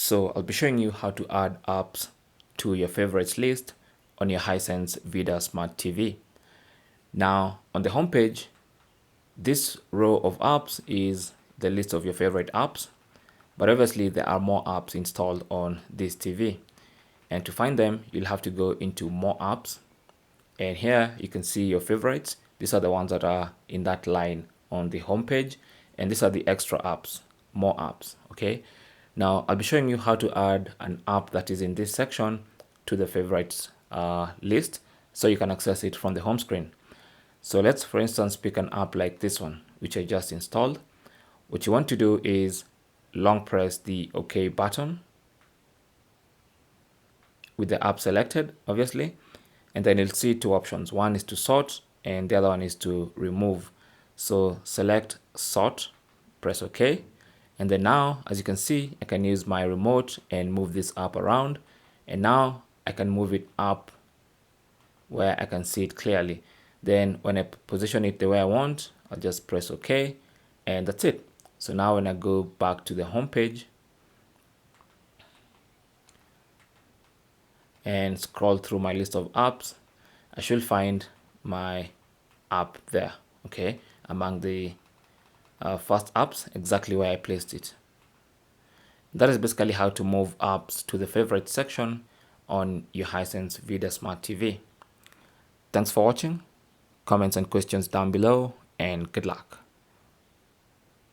So I'll be showing you how to add apps to your favorites list on your Hisense VIDAA Smart TV. Now on the home page, this row of apps is the list of your favorite apps, but obviously there are more apps installed on this TV. And to find them, you'll have to go into more apps. And here you can see your favorites. These are the ones that are in that line on the home page. And these are the extra apps, more apps, okay? Now I'll be showing you how to add an app that is in this section to the favorites list so you can access it from the home screen. So let's, for instance, pick an app like this one, which I just installed. What you want to do is long press the OK button with the app selected, obviously, and then you'll see two options. One is to sort and the other one is to remove. So select sort, press OK, and then now, as you can see, I can use my remote and move this app around, and now I can move it up where I can see it clearly. Then when I position it the way I want, I'll just press OK, and that's it. So now when I go back to the home page and scroll through my list of apps, I should find my app there, okay, among the first apps, exactly where I placed it. That is basically how to move apps to the favorite section on your Hisense VIDAA Smart TV. Thanks for watching. Comments and questions down below, and good luck.